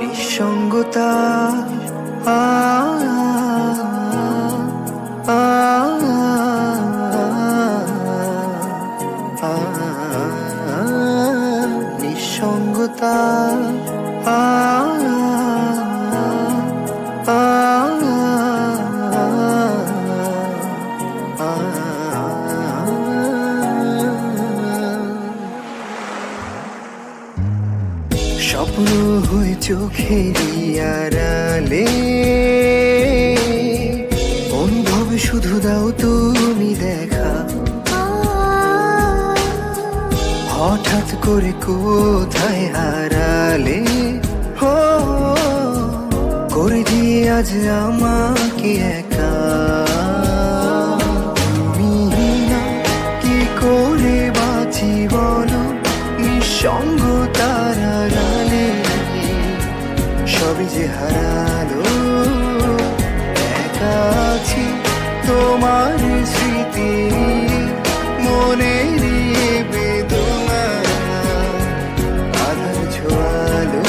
নিঃসঙ্গতা নিঃসঙ্গতা স্বপ্ন হয়ে চোখের আড়ালে অনুভব শুধু দাও তুমি দেখা হঠাৎ করে কোথায় হারালে হো করে দিয়ে আজ আমাকে একা তুমি না কি করে বাঁচি বলো নিঃসঙ্গতার আড়ালে সবই যে হারালো একা আছি তোমার স্মৃতি মনের বেদনা আধার ছোঁয়ালো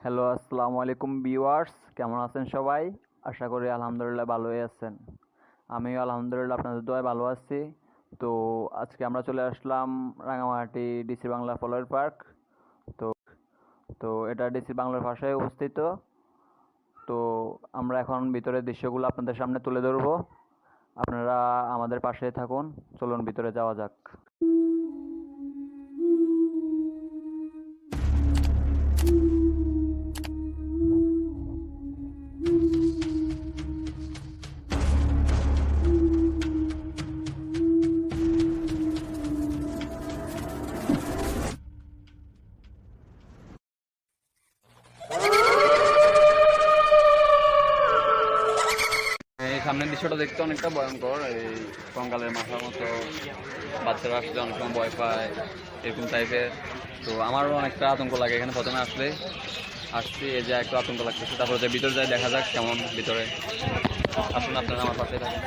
হ্যালো, আসসালামু আলাইকুম ভিউয়ার্স, কেমন আছেন সবাই? আশা করি আলহামদুলিল্লাহ ভালোই আছেন। আমিও আলহামদুলিল্লাহ আপনাদের দোয়ায় ভালো আছি। তো আজকে আমরা চলে আসলাম Rangamati DC bungalow flower park. তো তো এটা ডিসি বাংলার ভাষায় অবস্থিত। তো আমরা এখন ভিতরের দৃশ্যগুলো আপনাদের সামনে তুলে ধরবো। আপনারা আমাদের পাশে থাকুন, চলুন ভিতরে যাওয়া যাক। সামনের দৃশ্যটা দেখতে অনেকটা ভয়ঙ্কর। এই কঙ্কালের মাথার মতো বাচ্চারা আসলে অনেক সময় ভয় পায়, এরকম টাইপের। তো আমারও অনেকটা আতঙ্ক লাগে এখানে প্রথমে আসছি, এই যে একটু আতঙ্ক লাগতেছে। তারপরে যে ভিতরে যাই দেখা যাক কেমন ভিতরে। আসুন, আপনারা আমার পাশে থাকুন।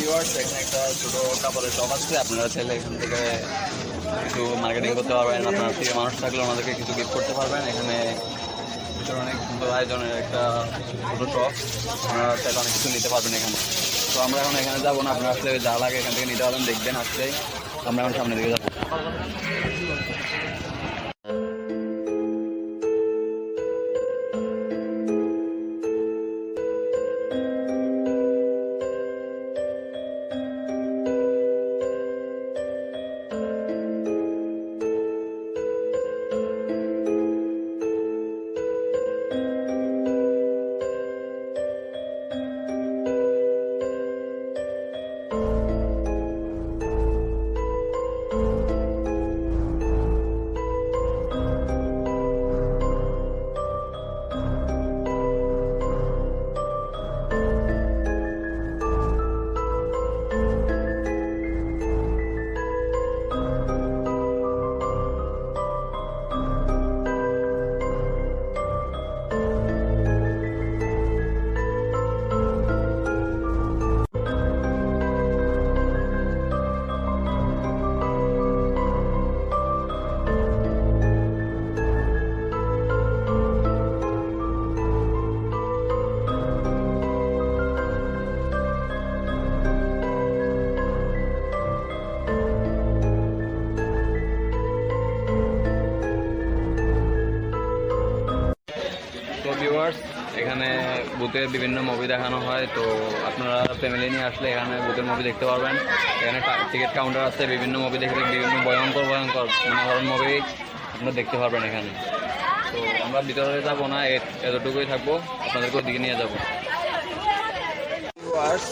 ভিউয়ার্স, এখানে একটা ছোট কাপড়ের শপ আছে, আপনারা চাইলে এখান থেকে কিছু মার্কেটিং করতে পারবেন, আপনার প্রিয় মানুষ থাকলে ওনাদেরকে কিছু গিফট করতে পারবেন। এখানে ভিতরে অনেক সুন্দর আয়োজনের একটা ছোটো শপ, আপনারা চাইলে অনেক কিছু নিতে পারবেন এখানে। তো আমরা এখন এখানে যাবো না, আপনারা আসলে যা লাগে এখান থেকে নিতে পারবেন, দেখবেন আসলেই। আমরা এখন সামনের দিকে যাবো। তো ভিউয়ার্স, এখানে বুথে বিভিন্ন মুভি দেখানো হয়, তো আপনারা ফ্যামিলি নিয়ে আসলে এখানে বুথের মুভি দেখতে পারবেন। এখানে টিকিট কাউন্টার আছে, বিভিন্ন মুভি দেখলে বিভিন্ন ভয়ঙ্কর মানে হরর মুভি আপনারা দেখতে পারবেন এখানে। তো আমরা ভিতরে যাবো না, এতটুকুই থাকবো, আপনাদেরকে ওদিকে নিয়ে যাবো। ভিউয়ার্স,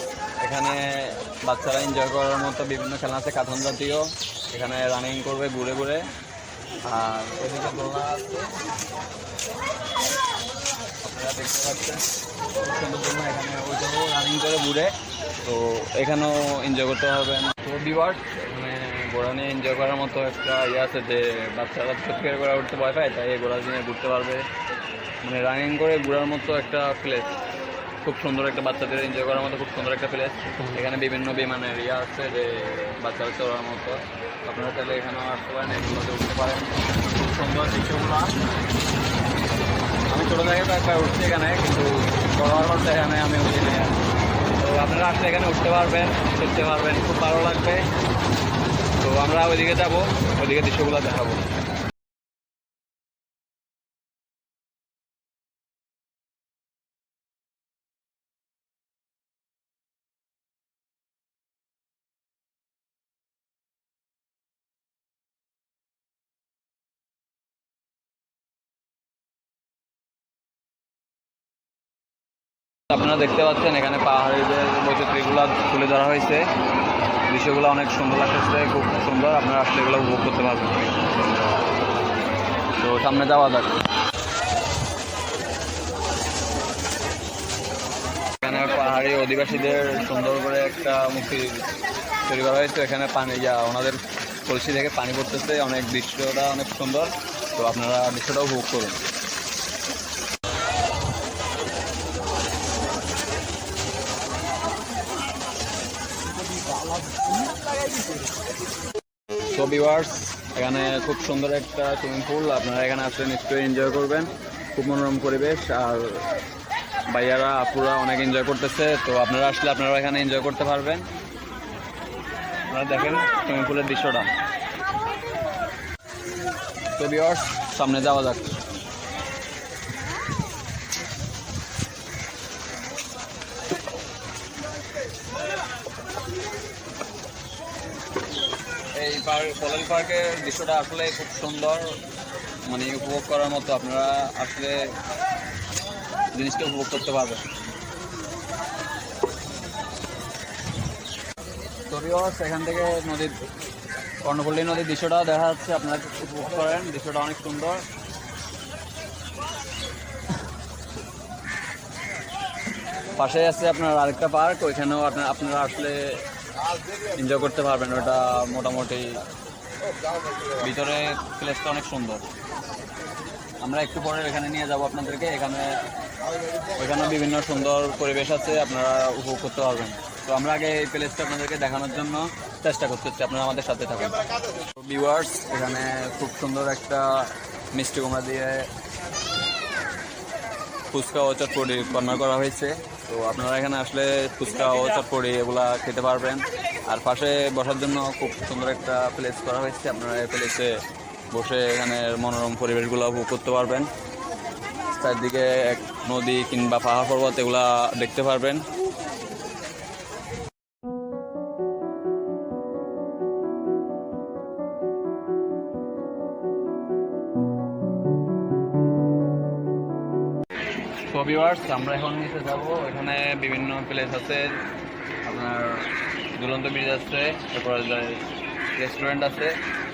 এখানে বাচ্চারা এনজয় করার মতো বিভিন্ন খেলনা আছে, কার্টুন জাতীয়। এখানে রানিং করবে ঘুরে ঘুরে, আর ওইদিকে দোলনা আছে আপনারা দেখতে পাচ্ছেন, খুব সুন্দর দোলনা। এখানে ওইটাও রানিং করে ঘুরে, তো এখানেও এনজয় করতে হবে না। তো ভিউয়ার্স, এখানে ঘোড়া নিয়ে এনজয় করার মতো একটা ইয়ে আছে, যে বাচ্চারা ছোট্ট ঘোড়া উঠতে ভয় পায়, তাই এই ঘোড়া নিয়ে ঘুরতে পারবে। মানে রানিং করে ঘোরার মতো একটা প্লেস, খুব সুন্দর একটা বাচ্চাদের এনজয় করার মতো খুব সুন্দর একটা প্লেস। এখানে বিভিন্ন বিমানের ইয়ে আছে, যে বাচ্চারা চড়ার মতো। আপনারা চাইলে এখানেও আসতে পারেন, এগুলোতে উঠতে পারেন। খুব সুন্দর দৃশ্যগুলো। আমি ছোটো থেকে একবার উঠছি এখানে, কিন্তু বড় হওয়ার পর এখানে আমি উঠি না। তো আপনারা আসলে এখানে উঠতে পারবেন, দেখতে পারবেন, খুব ভালো লাগবে। তো আমরা ওইদিকে যাবো, ওইদিকে দৃশ্যগুলো দেখাবো। আপনারা দেখতে পাচ্ছেন এখানে পাহাড়িদের বৈচিত্র্যগুলো তুলে ধরা হয়েছে, দৃশ্যগুলো অনেক সুন্দর লাগতেছে, খুব সুন্দর। আপনারা আসলে এগুলো উপভোগ করতে পারবেন। তো সামনে যাওয়া যাক। এখানে পাহাড়ি অধিবাসীদের সুন্দর করে একটা মূর্তি তৈরি করা হয়েছে। এখানে পানি ওনাদের কলসি থেকে পানি পড়তেছে, অনেক দৃশ্যটা অনেক সুন্দর। তো আপনারা দৃশ্যটাও উপভোগ করুন। তো ভিউয়ার্স, এখানে খুব সুন্দর একটা সুইমিং পুল, আপনারা এখানে আসলে নিশ্চয়ই এনজয় করবেন। খুব মনোরম পরিবেশ, আর ভাইয়ারা আপুরা অনেক এনজয় করতেছে। তো আপনারা আসলে আপনারা এখানে এনজয় করতে পারবেন। আপনারা দেখেন সুইমিং পুলের দৃশ্যটা। তো ভিউয়ার্স, সামনে যাওয়া যাক। এই পলেল পার্কের দৃশ্যটা আসলে খুব সুন্দর, মানে উপভোগ করার মতো। আপনারা আসলে জিনিসটা উপভোগ করতে পারবেন। তো ভিউয়ার্স, এখান থেকে নদীর কর্ণফুলী নদীর দৃশ্যটা দেখা যাচ্ছে, আপনারা উপভোগ করেন, দৃশ্যটা অনেক সুন্দর। পাশে আছে আপনার আরেকটা পার্ক, ওইখানেও আপনারা আসলে এনজয় করতে পারবেন। ওটা মোটামুটি ভিতরে প্লেসটা অনেক সুন্দর। আমরা একটু পরে এখানে নিয়ে যাব আপনাদেরকে। ওইখানে বিভিন্ন সুন্দর পরিবেশ আছে, আপনারা উপভোগ করতে পারবেন। তো আমরা আগে এই প্লেসটা আপনাদেরকে দেখানোর জন্য চেষ্টা করতেছি, আপনারা আমাদের সাথে থাকুন। ভিউয়ার্স, এখানে খুব সুন্দর একটা মিষ্টি কুমড়া দিয়ে ফুচকা ও চটপটি কর্নার করা হয়েছে। তো আপনারা এখানে আসলে ফুচকা ও চটপটি এগুলা খেতে পারবেন। আর পাশে বসার জন্য খুব সুন্দর একটা প্লেস করা হয়েছে, আপনারা এই প্লেসে বসে এখানে মনোরম পরিবেশগুলো উপভোগ করতে পারবেন। চারদিকে এক নদী কিংবা পাহাড় পর্বত এগুলা দেখতে পারবেন। তো ভিউয়ার্স, আমরা এখন নিচে যাব। এখানে বিভিন্ন প্লেস আছে, আপনার ঝুলন্ত ব্রিজ আছে, তারপরে রেস্টুরেন্ট আছে।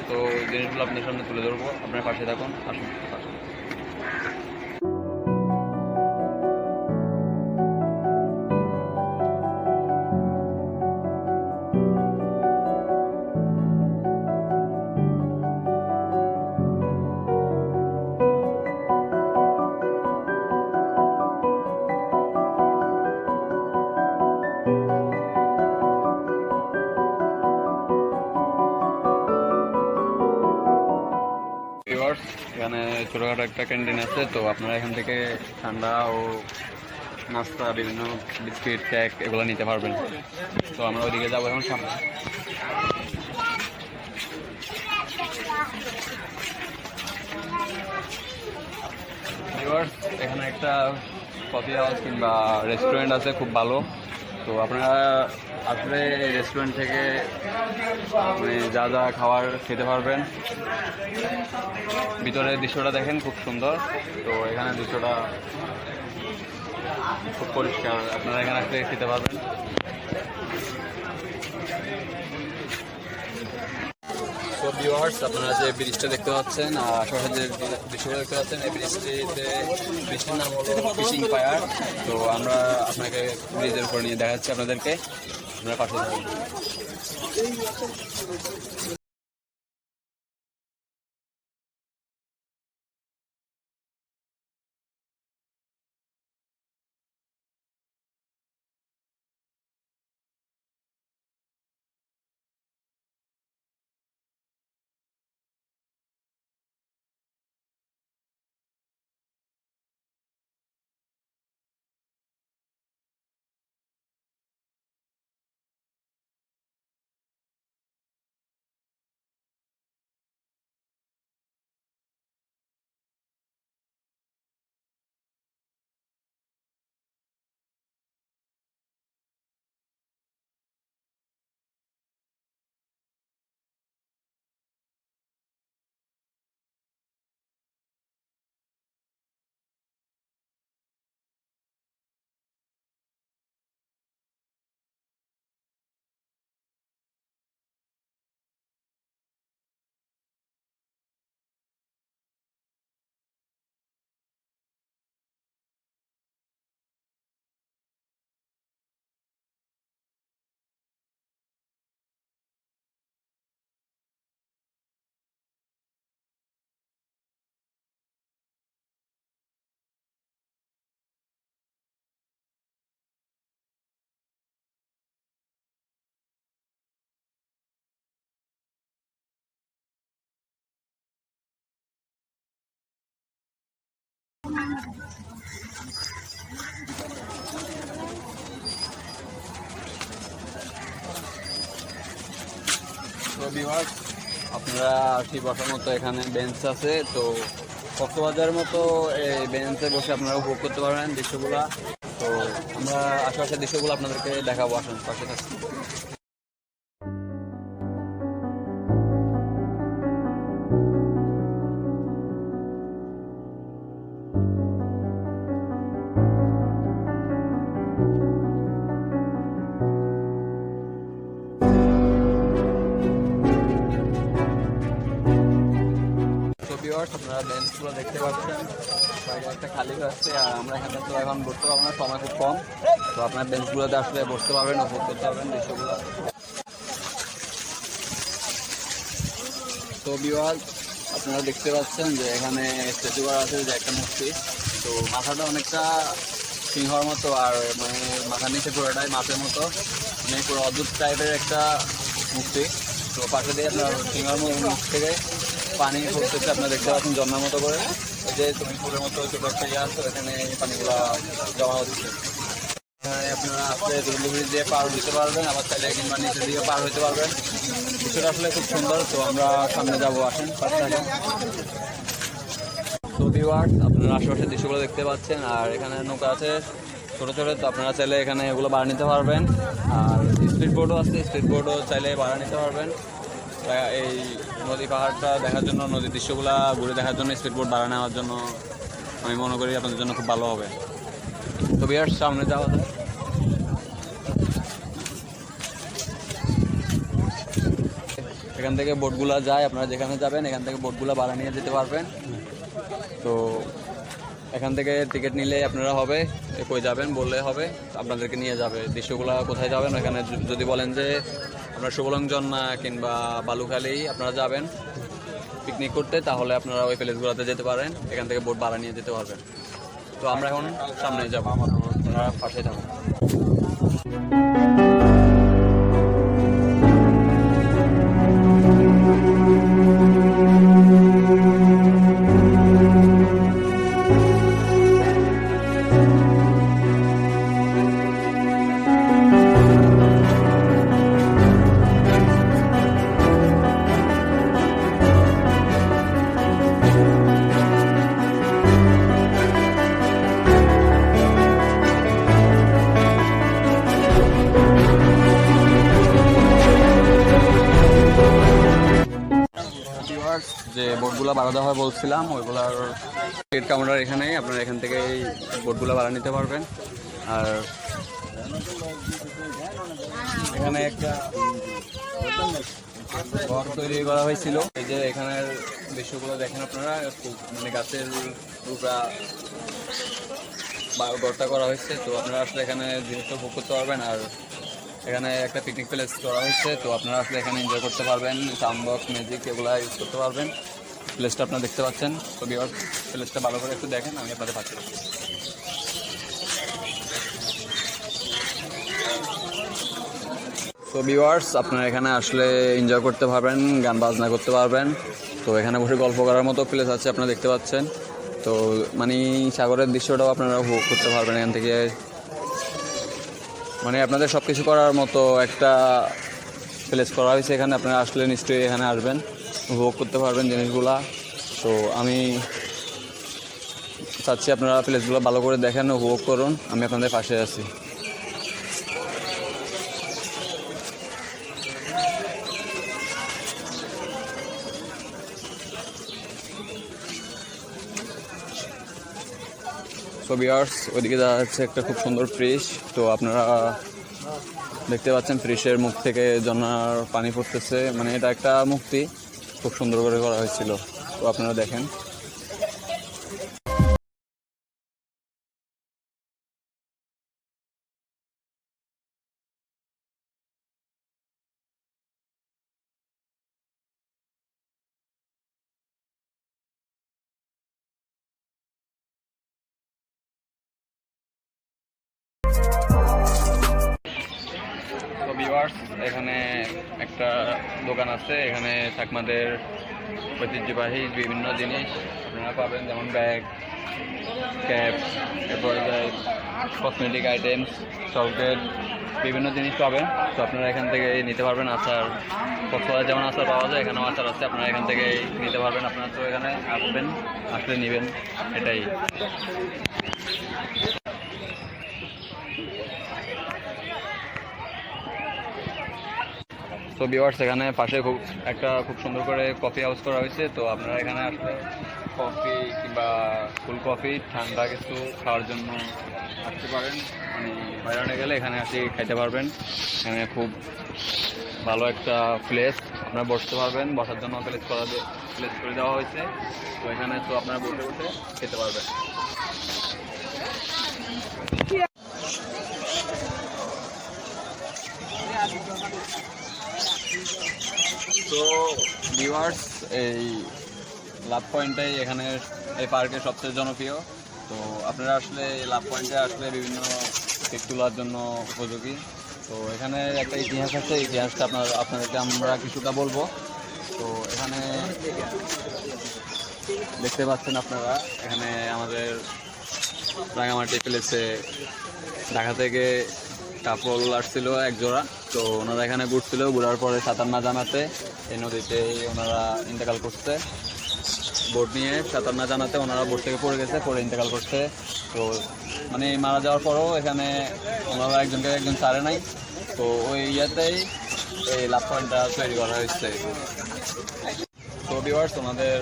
তো জিনিসগুলো আপনার সামনে তুলে ধরবো, আপনার পাশে থাকুন, আসুন পাশে। এখানে ছোটোখাটো একটা ক্যান্টিন আছে, তো আপনারা এখান থেকে ঠান্ডা ও নাস্তা, বিভিন্ন বিস্কিট, কেক এগুলো নিতে পারবেন। তো আমরা ওইদিকে যাবো এখন সামনে। এখানে একটা কফি হাউস কিংবা রেস্টুরেন্ট আছে, খুব ভালো। তো আপনারা আসলে এই রেস্টুরেন্ট থেকে মানে যা যা খাবার খেতে পারবেন। ভিতরের দৃশ্যটা দেখেন, খুব সুন্দর। তো এখানে দৃশ্যটা খুব পরিষ্কার, আপনারা এখানে আসলে খেতে পারবেন। তো ভিউয়ার্স, আপনারা যে ব্রিজটা দেখতে পাচ্ছেন, আশেপাশে যে দৃশ্যটা দেখতে পাচ্ছেন, এই ব্রিজটির নাম হলো ফিশিং ফায়ার। তো আমরা আপনাকে ব্রিজের উপর নিয়ে দেখাচ্ছি আপনাদেরকে, আপনারা পাশে থাকুন। তো ভিউয়ার্স, আপনারা আসি বসার মতো এখানে বেঞ্চ আছে। তো কক্সবাজারের মতো এই বেঞ্চে বসে আপনারা উপভোগ করতে পারবেন দৃশ্যগুলা। তো আমরা আশেপাশের দৃশ্যগুলো আপনাদেরকে দেখাবো, আসুন পাশে থাকুন। আপনারা বেঞ্চগুলো দেখতে পাচ্ছেন, বাইরে একটা খালি আছে। আর আমরা এখানে তো এখন বসতে পারবো না, সময় খুব কম। তো আপনার বেঞ্চগুলোতে আসলে বসতে পারবেন, উপভোগ করতে পারবেন দৃশ্যগুলো। তো ভিউয়ার্স, আপনারা দেখতে পাচ্ছেন যে এখানে স্ট্যাচু করা আছে, যে একটা মূর্তি। তো মাথাটা অনেকটা সিংহর মতো, আর মানে মাথার নিচে পুরোটাই মাছের মতো। মানে পুরো অদ্ভুত টাইপের একটা মূর্তি। তো পাশে দিয়ে আপনার সিংহার মুখ থেকে পানি পড়তেছে, আপনারা দেখতে পাচ্ছেন ঝর্ণার মতো করে। এই যে সুইমিংপুলের মতো ছোট একটা ইয়ে আছে, এখানে পানিগুলো জমা হচ্ছে। এখানে আপনারা আসলে দুর্গা ব্রিজ দিয়ে পার দিতে পারবেন, আবার চাইলে কিংবা নিচে দিয়ে পার হইতে পারবেন। কিছুটা আসলে খুব সুন্দর। তো আমরা সামনে যাবো, আসেন পাশে থাকেন। তো ভিউয়ার্স, আপনারা আশেপাশের দৃশ্যগুলো দেখতে পাচ্ছেন, আর এখানে নৌকা আছে ছোটো ছোটো। তো আপনারা চাইলে এখানে এগুলো ভাড়া নিতে পারবেন। আর স্পিড বোটও আছে, স্পিড বোটও চাইলে ভাড়া নিতে পারবেন। এই নদী পাহাড়টা দেখার জন্য, নদীর দৃশ্যগুলো ঘুরে দেখার জন্য স্পিড বোট ভাড়া নেওয়ার জন্য আমি মনে করি আপনাদের জন্য খুব ভালো হবে। তো ভিউয়ার্স, সামনে যাওয়া যায়। এখান থেকে বোটগুলা যায়, আপনারা যেখানে যাবেন এখান থেকে বোটগুলা ভাড়া নিয়ে যেতে পারবেন। তো এখান থেকে টিকিট নিলে আপনারা হবে, কই যাবেন বললে হবে, আপনাদেরকে নিয়ে যাবে। দৃশ্যগুলো কোথায় যাবেন ওখানে যদি বলেন যে আপনারা সুবলং ঝর্ণা কিংবা বালুখালী আপনারা যাবেন পিকনিক করতে, তাহলে আপনারা ওই প্লেসগুলোতে যেতে পারেন, এখান থেকে বোট ভাড়া নিয়ে যেতে পারবেন। তো আমরা এখন সামনে যাবো, আপনারা পাশে থাকুন। যে বোটগুলো ভাড়া দেওয়া হয় বলছিলাম, ওইগুলার টিকিট কাউন্টার এখানেই, আপনারা এখান থেকে এই বোটগুলো ভাড়া নিতে পারবেন। আর এখানে একটা ঘর তৈরি করা হয়েছিল, এই যে এখানের দৃশ্যগুলো দেখেন আপনারা, মানে গাছের রূপা ঘরটা করা হয়েছে। তো আপনারা আসলে এখানে জিনিসটা উপভোগ করতে পারবেন। আর এখানে একটা পিকনিক প্লেস করা হয়েছে, তো আপনারা আসলে এখানে এনজয় করতে পারবেন, সাউন্ড বক্স মিউজিক এগুলো ইউজ করতে পারবেন। প্লেসটা আপনারা দেখতে পাচ্ছেন। তো ভিউয়ার্স, প্লেসটা ভালো করে একটু দেখেন, আমি আপনাদের পাচ্ছি। তো ভিউয়ার্স, আপনারা এখানে আসলে এনজয় করতে পারবেন, গান বাজনা করতে পারবেন। তো এখানে বসে গল্প করার মতো প্লেস আছে, আপনারা দেখতে পাচ্ছেন। তো মানে সাগরের দৃশ্যটাও আপনারা উপভোগ করতে পারবেন এখান থেকে। মানে আপনাদের সব কিছু করার মতো একটা প্লেস করা হয়েছে এখানে, আপনারা আসলে নিশ্চয়ই এখানে আসবেন, উপভোগ করতে পারবেন জিনিসগুলা। তো আমি চাচ্ছি আপনারা প্লেসগুলো ভালো করে দেখেন, উপভোগ করুন, আমি আপনাদের পাশে আছি। সো ভিউয়ার্স, ওইদিকে দেখা যাচ্ছে একটা খুব সুন্দর ফিশ। তো আপনারা দেখতে পাচ্ছেন ফিশের মুখ থেকে ঝর্ণার পানি পড়তেছে, মানে এটা একটা মুক্তি, খুব সুন্দর করে করা হয়েছিল। তো আপনারা দেখেন। তো ভিউয়ার্স, এখানে একটা দোকান আছে, এখানে চাকমাদের ঐতিহ্যবাহী বিভিন্ন জিনিস আপনারা পাবেন, যেমন ব্যাগ, ক্যাপ, এরপরে কসমেটিক আইটেমস, চকলেট, বিভিন্ন জিনিস পাবেন। তো আপনারা এখান থেকে নিতে পারবেন। আচার, কক্সবাজার যেমন আচার পাওয়া যায়, এখানেও আচার আছে, আপনারা এখান থেকে নিতে পারবেন। আপনারা তো এখানে আসবেন, আসলে নেবেন, এটাই। তো ভিউয়ার্স, এখানে পাশে খুব সুন্দর করে কফি হাউস করা হয়েছে। তো আপনারা এখানে আসলে কফি কিংবা ফুল কফি, ঠান্ডা কিছু খাওয়ার জন্য আসতে পারেন। মানে বাইরে গেলে এখানে আসি খাইতে পারবেন। এখানে খুব ভালো একটা প্লেস, আপনারা বসতে পারবেন, বসার জন্য প্লেস করে দেওয়া হয়েছে। তো এখানে তো আপনারা বসে বসে খেতে পারবেন। তো ভিউয়ার্স, এই লাভ পয়েন্টটাই এখানে এই পার্কের সবচেয়ে জনপ্রিয়। তো আপনারা আসলে এই লাভ পয়েন্টে আসলে বিভিন্ন পিক তোলার জন্য উপযোগী। তো এখানে একটা ইতিহাস আছে, ইতিহাসটা আপনাদেরকে আমরা কিছুটা বলবো। তো এখানে দেখতে পাচ্ছেন আপনারা, এখানে আমাদের রাঙামাটি প্লেসে ঢাকা থেকে কাপল আসছিল এক জোড়া। তো ওনারা এখানে ঘুরছিল, ঘোরার পরে সাঁতার না জানাতে এই নদীতে ওনারা ইন্তেকাল করছে। বোট নিয়ে সাঁতার না জানাতে ওনারা বোট থেকে পড়ে গেছে, পরে ইন্তেকাল করছে। তো মানে মারা যাওয়ার পরও এখানে ওনারা একজন ছাড়ে নাই। তো ওই ইয়েতেই এই লাভ পয়েন্টটা তৈরি করা হয়েছে। তো ভিউয়ার্স, ওনাদের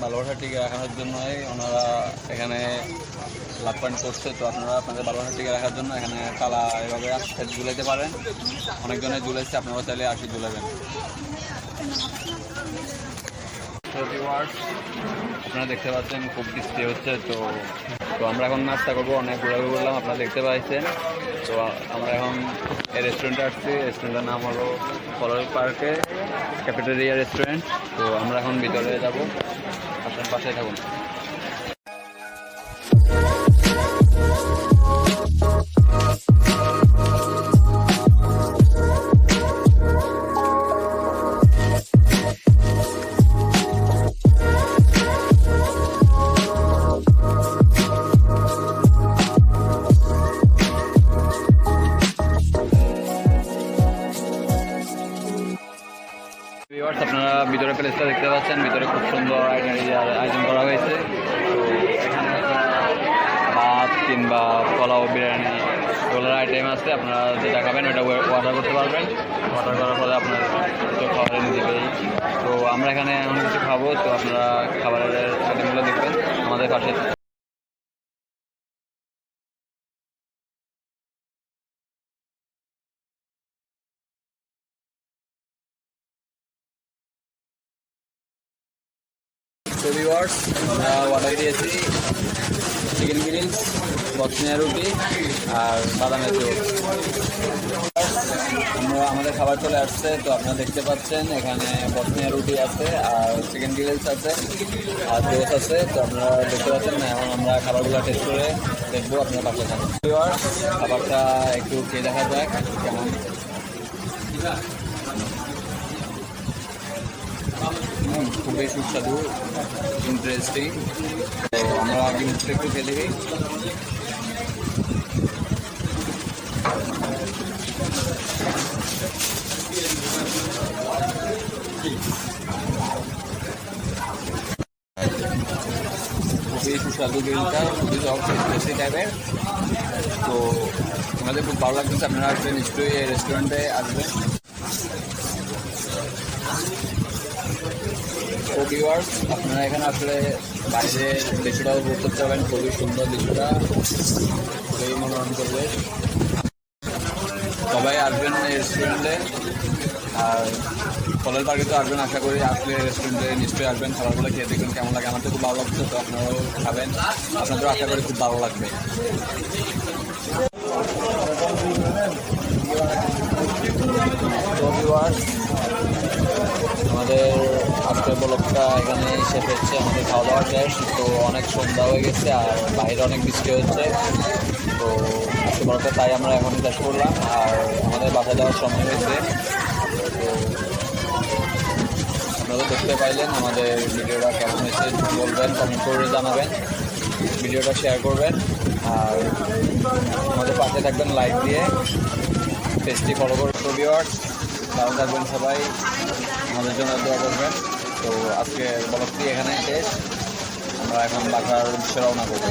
ভালোবাসা টিকে রাখার জন্যই ওনারা এখানে লাভ পয়েন্ট করছে। তো আপনারা আপনাদের ভালোবাসা টিকে রাখার জন্য এখানে তালা এভাবে আশি ঝুলাইতে পারেন। অনেকজনে ঝুলেছে, আপনারা চাইলে আশি ঝুলাবেন। তো ভিউয়ার্স, আপনারা দেখতে পাচ্ছেন খুব বৃষ্টি হচ্ছে। তো আমরা এখন নাস্তা করবো, অনেক ঘোরাঘুরি করলাম, আপনারা দেখতে পাচ্ছেন। তো আমরা এখন এই রেস্টুরেন্টে আসছি। রেস্টুরেন্টের নাম হলো কলার পার্কে ক্যাফেটেরিয়া রেস্টুরেন্ট। তো আমরা এখন ভিতরে যাব, আপনার পাশে থাকুন। ভিউয়ার্স, আপনারা ভিতরে প্লেসটা দেখতে পাচ্ছেন, ভিতরে খুব সুন্দর আয়োজন করা হয়েছে। তো এখানে ভাত কিংবা পোলাও, বিরিয়ানি এগুলোর আইটেম আছে। আপনারা যেটা খাবেন ওটা অর্ডার করতে পারবেন। অর্ডার করার পরে আপনার তো খাবার এনে দেবেই। তো আমরা এখানে এমন কিছু খাবো, তো আপনারা খাবারের আইটেমগুলো দেখবেন আমাদের পাশে। তো ভিউয়ার্স, আমরা অর্ডার দিয়েছি চিকেন গ্রিলস, বসনিয়া রুটি আর বাদামের জোস। আমাদের খাবার চলে আসছে। তো আপনারা দেখতে পাচ্ছেন এখানে বসনিয়া রুটি আছে আর চিকেন গ্রিলস আছে আর জোস আছে। তো আপনারা দেখতে পাচ্ছেন। এখন আমরা খাবারগুলো টেস্ট করে দেখবো, আপনারা পাশে থাকুন। ভিউয়ার্স, খাবারটা একটু খেয়ে দেখা যাক কেমন। খুবই সুস্বাদু, ইন্টারেস্টিং। তো আমরা আগে মুখটা একটু খেয়ে দেখি। খুবই সুস্বাদু গ্রিলটা, খুবই টেস্টি টাইপের। তো আমাদের খুব ভালো লাগতেছে। আপনারা আসলে নিশ্চয়ই এই রেস্টুরেন্টে আসবেন। তো ভিউয়ার্স, আপনারা এখানে আসলে বাইরের দৃশ্যটাও উপভোগ করতে পারবেন। খুবই সুন্দর দৃশ্যটা, খুবই মনোরম করবে। সবাই আসবেন এই রেস্টুরেন্টে। আর কলের পার্কে তো আসবেন, আশা করি আসলে রেস্টুরেন্টে নিশ্চয়ই আসবেন। খাবারগুলো খেয়ে দেখবেন কেমন লাগে। আমার তো খুব ভালো লাগছে। তো আপনারাও খাবেন, আপনাদেরও আশা করি খুব ভালো লাগবে। তো ভিউয়ার্স, আমাদের আজকের ব্লগটা এখানে শেষ হচ্ছে। আমাদের খাওয়া দাওয়া শেষ। তো অনেক সন্ধ্যা হয়ে গেছে আর বাইরে অনেক বৃষ্টি হচ্ছে। তো আজকে ব্লগটা তাই আমরা এখন শেষ করলাম। আর আমাদের বাসায় যাওয়ার সময় হয়েছে। তো আপনারা দেখতে পাইলেন আমাদের ভিডিওটা কেমন হয়েছে বলবেন, কমেন্ট করে জানাবেন, ভিডিওটা শেয়ার করবেন আর আমাদের পাশে থাকবেন লাইক দিয়ে, পেজটি ফলো করবেন। তো ভিউয়ার্স, ভালো থাকবেন সবাই, আমাদের জন্য দোয়া করবেন। তো আজকে ব্লগটি এখানে শেষ। আমরা এখন বাসার উদ্দেশ্যে রওনা করবো।